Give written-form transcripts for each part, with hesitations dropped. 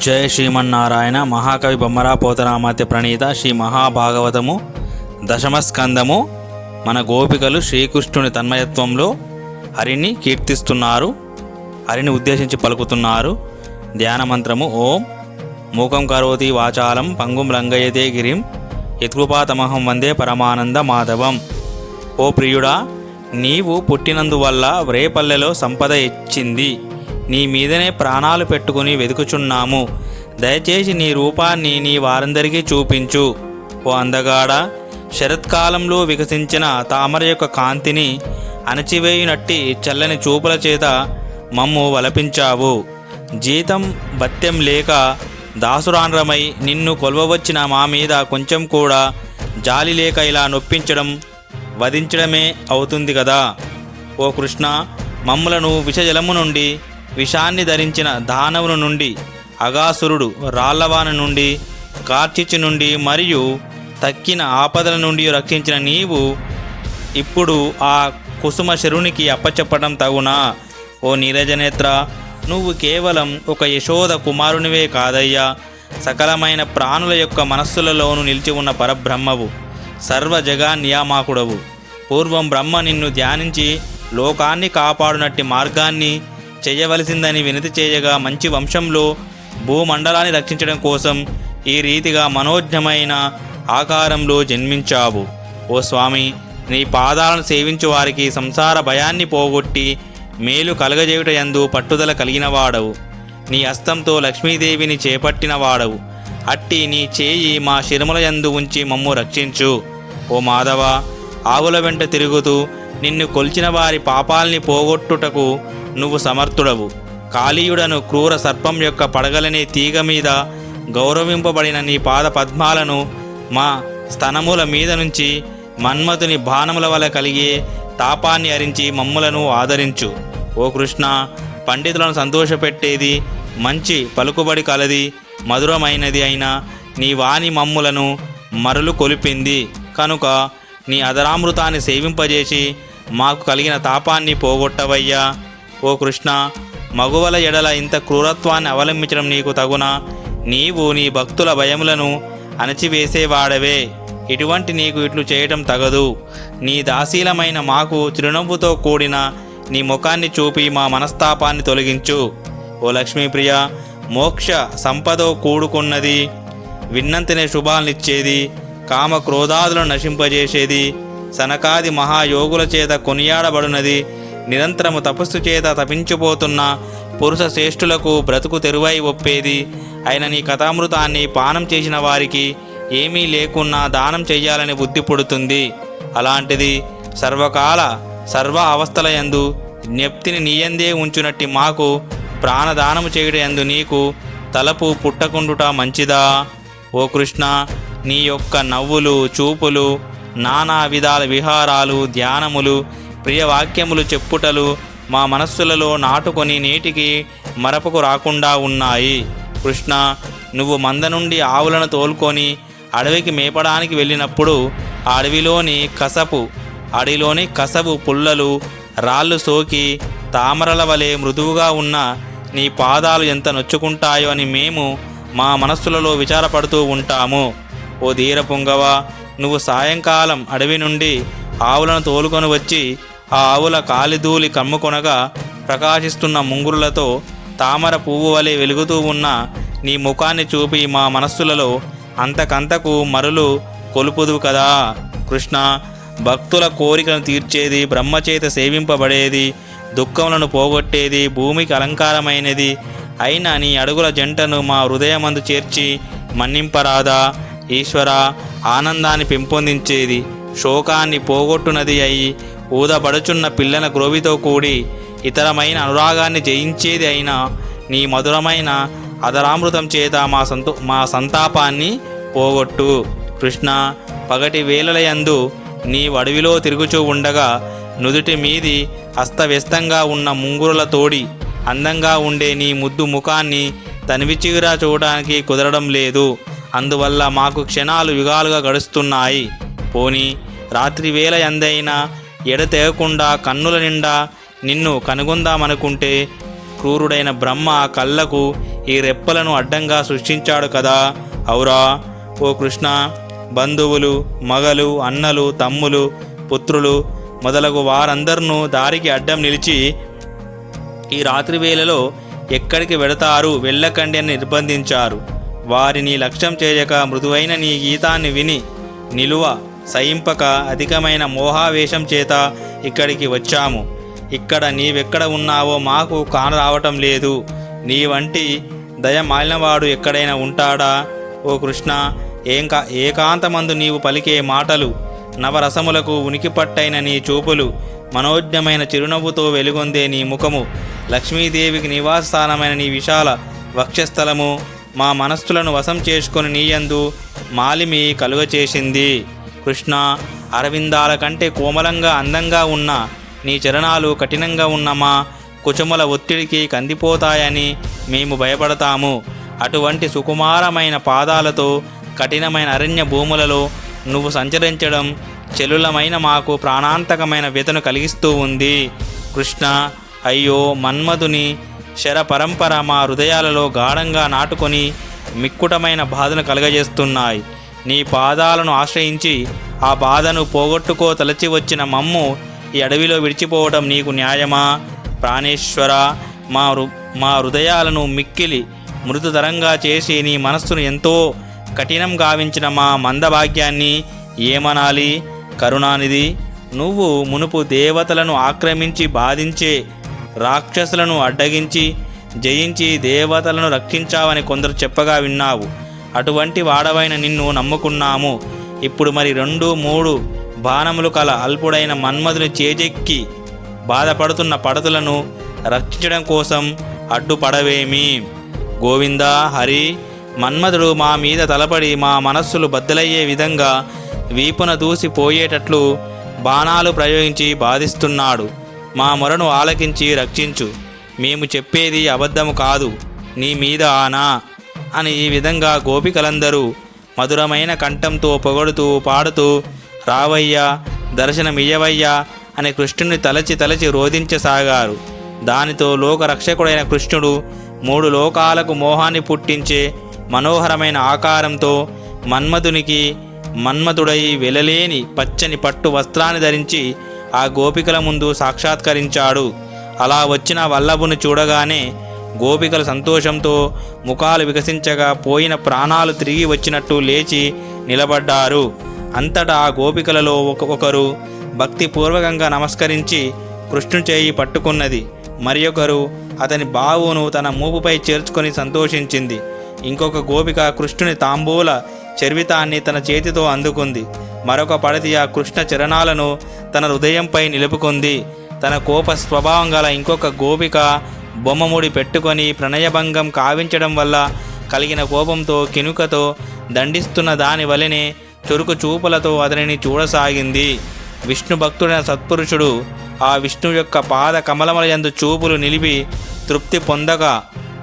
జయ శ్రీమన్నారాయణ. మహాకవి బొమ్మరా పోతనామాత్య ప్రణీత శ్రీ మహాభాగవతము దశమస్కందము. మన గోపికలు శ్రీకృష్ణుని తన్మయత్వంలో హరిని కీర్తిస్తున్నారు, హరిని ఉద్దేశించి పలుకుతున్నారు. ధ్యాన మంత్రము ఓం మూకం కరోతి వాచాలం పంగుం లంఘయతే గిరిం యత్కృపాతమహం వందే పరమానంద మాధవం. ఓ ప్రియుడా, నీవు పుట్టినందువల్ల రేపల్లెలో సంపద ఇచ్చింది, నీ మీదనే ప్రాణాలు పెట్టుకుని వెతుకుచున్నాము. దయచేసి నీ రూపాన్ని నీ వారందరికీ చూపించు. ఓ అందగాడ, శరత్కాలంలో వికసించిన తామర యొక్క కాంతిని అణచివేయునట్టి చల్లని చూపుల చేత మమ్ము వలపించావు. జీతం భత్యం లేక దాసురాండ్రమై నిన్ను కొలవవచ్చిన మా మీద కొంచెం కూడా జాలి లేక ఇలా నొప్పించడం వధించడమే అవుతుంది కదా. ఓ కృష్ణ, మమ్ములను విషజలము నుండి, విషాన్ని ధరించిన దానవుని నుండి, అగాసురుడు రాళ్లవాన నుండి, కార్చిచ్చు నుండి మరియు తక్కిన ఆపదల నుండి రక్షించిన నీవు ఇప్పుడు ఆ కుసుమ శరునికి అప్పచెప్పడం తగునా? ఓ నీరజనేత్ర, నువ్వు కేవలం ఒక యశోద కుమారునివే కాదయ్యా, సకలమైన ప్రాణుల యొక్క మనస్సులలోనూ నిలిచి ఉన్న పరబ్రహ్మవు, సర్వ జగా నియామకుడవు. పూర్వం బ్రహ్మ నిన్ను ధ్యానించి లోకాన్ని కాపాడునట్టి మార్గాన్ని చేయవలసిందని వినతి చేయగా మంచి వంశంలో భూమండలాన్ని రక్షించడం కోసం ఈ రీతిగా మనోజ్ఞమైన ఆకారంలో జన్మించావు. ఓ స్వామి, నీ పాదాలను సేవించు వారికి సంసార భయాన్ని పోగొట్టి మేలు కలగజేయుట యందు పట్టుదల కలిగినవాడవు. నీ హస్తంతో లక్ష్మీదేవిని చేపట్టినవాడవు. అట్టి నీ చేయి మా శిరముల యందు ఉంచి మమ్ము రక్షించు. ఓ మాధవ, ఆవుల వెంట తిరుగుతూ నిన్ను కొల్చిన వారి పాపాల్ని పోగొట్టుటకు నువ్వు సమర్థుడవు. కాళీయుడను క్రూర సర్పం యొక్క పడగలనే తీగ మీద గౌరవింపబడిన నీ పాద పద్మాలను మా స్తనముల మీద నుంచి మన్మథుని బాణముల వల్ల కలిగే తాపాన్ని అరించి మమ్ములను ఆదరించు. ఓ కృష్ణ, పండితులను సంతోషపెట్టేది, మంచి పలుకుబడి కలది, మధురమైనది అయిన నీ వాణి మమ్ములను మరలు కొలిపింది కనుక నీ అదరామృతాన్ని సేవింపజేసి మాకు కలిగిన తాపాన్ని పోగొట్టవయ్యా. ఓ కృష్ణ, మగువల ఎడల ఇంత క్రూరత్వాన్ని అవలంబించడం నీకు తగునా? నీవు నీ భక్తుల భయములను అణచివేసేవాడవే, ఇటువంటి నీకు ఇట్లు చేయటం తగదు. నీ దాసీలమైన మాకు చిరునవ్వుతో కూడిన నీ ముఖాన్ని చూపి మా మనస్తాపాన్ని తొలగించు. ఓ లక్ష్మీప్రియ, మోక్ష సంపదో కూడుకున్నది, విన్నంతనే శుభాలనిచ్చేది, కామ క్రోధాదులను నశింపజేసేది, సనకాది మహాయోగుల చేత కొనియాడబడినది, నిరంతరము తపస్సు చేత తపించిపోతున్న పురుష శ్రేష్ఠులకు బ్రతుకు తెరువై ఒప్పేది అయిన నీ కథామృతాన్ని పానం చేసిన వారికి ఏమీ లేకున్నా దానం చెయ్యాలని బుద్ధి పుడుతుంది. అలాంటిది సర్వకాల సర్వ అవస్థలయందు జ్ఞప్తిని నీయందే ఉంచునట్టి మాకు ప్రాణదానము చేయుటయందు నీకు తలపు పుట్టకుండుట మంచిదా? ఓ కృష్ణ, నీ యొక్క నవ్వులు, చూపులు, నానా విధాల విహారాలు, ధ్యానములు, ప్రియవాక్యములు చెప్పుటలు మా మనస్సులలో నాటుకొని నేటికి మరపుకు రాకుండా ఉన్నాయి. కృష్ణ, నువ్వు మంద నుండి ఆవులను తోలుకొని అడవికి మేపడానికి వెళ్ళినప్పుడు ఆ అడవిలోని కసపు పుల్లలు, రాళ్ళు సోకి తామరల వలె మృదువుగా ఉన్న నీ పాదాలు ఎంత నొచ్చుకుంటాయో అని మేము మా మనస్సులలో విచారపడుతూ ఉంటాము. ఓ ధీర పుంగవ, నువ్వు సాయంకాలం అడవి నుండి ఆవులను తోలుకొని వచ్చి ఆ ఆవుల కాలిధూళి కమ్ముకొనగా ప్రకాశిస్తున్న ముంగురులతో తామర పువ్వు వలె వెలుగుతూ ఉన్న నీ ముఖాన్ని చూపి మా మనస్సులలో అంతకంతకు మరులు కొలుపుదువు కదా. కృష్ణ, భక్తుల కోరికను తీర్చేది, బ్రహ్మచేత సేవింపబడేది, దుఃఖములను పోగొట్టేది, భూమికి అలంకారమైనది అయిన నీ అడుగుల జంటను మా హృదయమందు చేర్చి మన్నింపరాదా? ఈశ్వర, ఆనందాన్ని పెంపొందించేది, శోకాన్ని పోగొట్టునది అయి ఊదబడుచున్న పిల్లల గ్రోవితో కూడి ఇతరమైన అనురాగాన్ని జయించేది అయినా నీ మధురమైన అదరామృతం చేత మా సంతాపాన్ని పోగొట్టు. కృష్ణ, పగటి వేళలయందు నీ అడవిలో తిరుగుచూ ఉండగా నుదుటి మీది అస్తవ్యస్తంగా ఉన్న ముంగురుల తోడి అందంగా ఉండే నీ ముద్దు ముఖాన్ని తనివిచిగురా చూడడానికి కుదరడం లేదు. అందువల్ల మాకు క్షణాలు యుగాలుగా గడుస్తున్నాయి. పోనీ రాత్రి వేళ ఎందైనా ఎడతెగకుండా కన్నుల నిండా నిన్ను కనుగొందామనుకుంటే క్రూరుడైన బ్రహ్మ కళ్ళకు ఈ రెప్పలను అడ్డంగా సృష్టించాడు కదా. ఔరా ఓ కృష్ణ, బంధువులు, మగలు, అన్నలు, తమ్ములు, పుత్రులు మొదలగు వారందరినూ దారికి అడ్డం నిలిచి ఈ రాత్రి వేళలో ఎక్కడికి వెడతారు, వెళ్ళకండి అని నిర్బంధించారు. వారిని లక్ష్యం చేయక మృదువైన నీ గీతాన్ని విని నిలువ సహింపక అధికమైన మోహావేశం చేత ఇక్కడికి వచ్చాము. ఇక్కడ నీవెక్కడ ఉన్నావో మాకు కానరావటం లేదు. నీ వంటి దయమాలినవాడు ఎక్కడైనా ఉంటాడా? ఓ కృష్ణ, ఏకాంతమందు నీవు పలికే మాటలు, నవరసములకు ఉనికిపట్టైన నీ చూపులు, మనోజ్ఞమైన చిరునవ్వుతో వెలుగొందే నీ ముఖము, లక్ష్మీదేవికి నివాసస్థానమైన నీ విశాల వక్షస్థలము మా మనస్సులను వశం చేసుకొని నీయందు మాలిమి కలుగచేసింది. కృష్ణ, అరవిందాల కంటే కోమలంగా అందంగా ఉన్న నీ చరణాలు కఠినంగా ఉన్న మా కుచముల ఒత్తిడికి కందిపోతాయని మేము భయపడతాము. అటువంటి సుకుమారమైన పాదాలతో కఠినమైన అరణ్య భూములలో నువ్వు సంచరించడం చెలులమైన మాకు ప్రాణాంతకమైన వ్యతను కలిగిస్తూ ఉంది. కృష్ణ, అయ్యో మన్మధుని శర పరంపర మా హృదయాలలో గాఢంగా నాటుకొని మిక్కుటమైన బాధను కలగజేస్తున్నాయి. నీ పాదాలను ఆశ్రయించి ఆ బాధను పోగొట్టుకో తలచి వచ్చిన మమ్ము ఈ అడవిలో విడిచిపోవడం నీకు న్యాయమా? ప్రాణేశ్వర, మా హృదయాలను మిక్కిలి మృదుతరంగా చేసి నీ మనస్సును ఎంతో కఠినం గావించిన మా మందభాగ్యాన్ని ఏమనాలి? కరుణానిధి, నువ్వు మునుపు దేవతలను ఆక్రమించి బాధించే రాక్షసులను అడ్డగించి జయించి దేవతలను రక్షించావని కొందరు చెప్పగా విన్నావు. అటువంటి వాడవైన నిన్ను నమ్ముకున్నాము. ఇప్పుడు మరి 2-3 బాణములు కల అల్పుడైన మన్మధుని చేజెక్కి బాధపడుతున్న పడతులను రక్షించడం కోసం అడ్డుపడవేమి? గోవిందా, హరి, మన్మధుడు మా మీద తలపడి మా మనస్సులు బద్దలయ్యే విధంగా వీపున దూసిపోయేటట్లు బాణాలు ప్రయోగించి బాధిస్తున్నాడు. మా మొరను ఆలకించి రక్షించు. మేము చెప్పేది అబద్ధము కాదు, నీ మీద ఆనా అని ఈ విధంగా గోపికలందరూ మధురమైన కంఠంతో పొగడుతూ పాడుతూ రావయ్యా, దర్శనమియ్యవయ్యా అని కృష్ణుని తలచి రోధించసాగారు. దానితో లోకరక్షకుడైన కృష్ణుడు 3 లోకాలకు మోహాన్ని పుట్టించే మనోహరమైన ఆకారంతో మన్మధుడై వెలలేని పచ్చని పట్టు వస్త్రాన్ని ధరించి ఆ గోపికల ముందు సాక్షాత్కరించాడు. అలా వచ్చిన వల్లభుని చూడగానే గోపికల సంతోషంతో ముఖాలు వికసించగా పోయిన ప్రాణాలు తిరిగి వచ్చినట్టు లేచి నిలబడ్డారు. అంతటా ఆ గోపికలలో ఒకరు భక్తిపూర్వకంగా నమస్కరించి కృష్ణుని చేయి పట్టుకున్నది. మరి ఒకరు అతని బావును తన మూపుపై చేర్చుకొని సంతోషించింది. ఇంకొక గోపిక కృష్ణుని తాంబూల చర్వితాన్ని తన చేతితో అందుకుంది. మరొక పడతి ఆ కృష్ణ చరణాలను తన హృదయంపై నిలుపుకుంది. తన కోప స్వభావం గల ఇంకొక గోపిక బొమ్మముడి పెట్టుకొని ప్రణయభంగం కావించడం వల్ల కలిగిన కోపంతో కినుకతో దండిస్తున్న దాని వలనే చురుకు చూపులతో అతనిని చూడసాగింది. విష్ణు భక్తుడైన సత్పురుషుడు ఆ విష్ణు యొక్క పాద కమలములయందు చూపులు నిలిపి తృప్తి పొందగా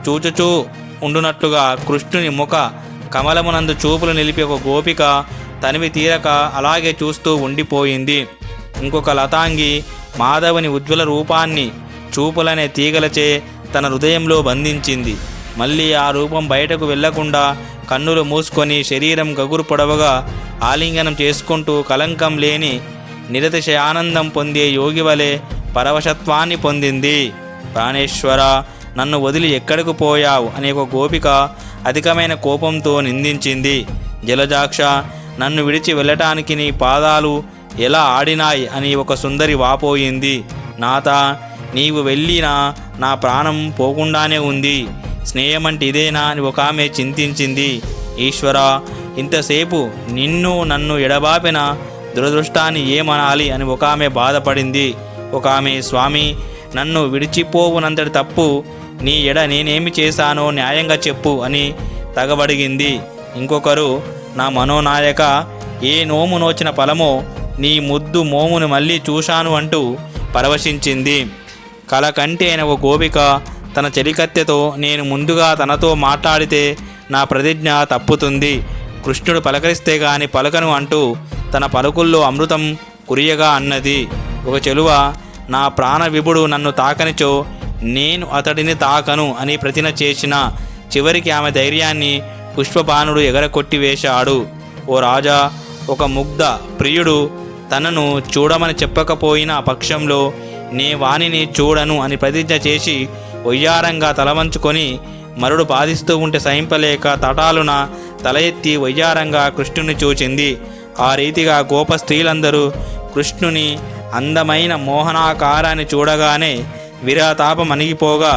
చూచుచూ ఉండునట్లుగా కృష్ణుని ముఖ కమలమునందు చూపులు నిలిపి ఒక గోపిక తనివి తీరక అలాగే చూస్తూ ఉండిపోయింది. ఇంకొక లతాంగి మాధవుని ఉజ్వల రూపాన్ని చూపులనే తీగలచే తన హృదయంలో బంధించింది. మళ్ళీ ఆ రూపం బయటకు వెళ్లకుండా కన్నులు మూసుకొని శరీరం గగురు పొడవగా ఆలింగనం చేసుకుంటూ కలంకం లేని నిరతిశయ ఆనందం పొందే యోగి వలె పరవశత్వాన్ని పొందింది. ప్రాణేశ్వర, నన్ను వదిలి ఎక్కడికి పోయావు అని ఒక గోపిక అధికమైన కోపంతో నిందించింది. జలజాక్ష, నన్ను విడిచి వెళ్ళటానికి నీ పాదాలు ఎలా ఆడినాయి అని ఒక సుందరి వాపోయింది. నాథ, నీవు వెళ్ళినా నా ప్రాణం పోకుండానే ఉంది. స్నేహమంటే ఇదేనా అని ఒక ఆమె చింతించింది. ఈశ్వర, ఇంతసేపు నన్ను ఎడబాపిన దురదృష్టాన్ని ఏమనాలి అని ఒక ఆమె బాధపడింది. ఒక ఆమె, స్వామి, నన్ను విడిచిపోవునంతటి తప్పు నీ ఎడ నేనేమి చేశానో న్యాయంగా చెప్పు అని తగబడిగింది. ఇంకొకరు, నా మనోనాయక, ఏ నోము నోచిన ఫలమో నీ ముద్దు మోమును మళ్ళీ చూశాను అంటూ పరవశించింది. కల కంటి అయిన ఒక గోపిక తన చెలికత్తెతో, నేను ముందుగా తనతో మాట్లాడితే నా ప్రతిజ్ఞ తప్పుతుంది, కృష్ణుడు పలకరిస్తే గాని పలకను అంటూ తన పలుకుల్లో అమృతం కురియగా అన్నది. ఒక చెలువ, నా ప్రాణ విభుడు నన్ను తాకనిచో నేను అతడిని తాకను అని ప్రతిన చేసిన చివరికి ఆమె ధైర్యాన్ని పుష్పబాణుడు ఎగరకొట్టివేశాడు. ఓ రాజా, ఒక ముగ్ధ ప్రియుడు తనను చూడమని చెప్పకపోయిన పక్షంలో నే వానిని చూడను అని ప్రతిజ్ఞ చేసి వయ్యారంగా తలవంచుకొని మరుడు బాధిస్తూ ఉంటే సహింపలేక తటాలున తల ఎత్తి వయ్యారంగా కృష్ణుని చూచింది. ఆ రీతిగా గోప స్త్రీలందరూ కృష్ణుని అందమైన మోహనాకారాన్ని చూడగానే విరహతాపం అణిగిపోగా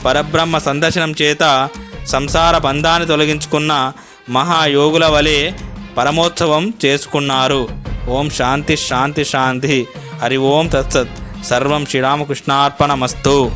పరబ్రహ్మ సందర్శనం చేత సంసార బంధాన్ని తొలగించుకున్న మహాయోగుల వలె పరమోత్సవం చేసుకున్నారు. ఓం శాంతి శాంతి శాంతి. హరి ఓం తత్సత్. సర్వం శ్రీరామకృష్ణార్పణమస్తు.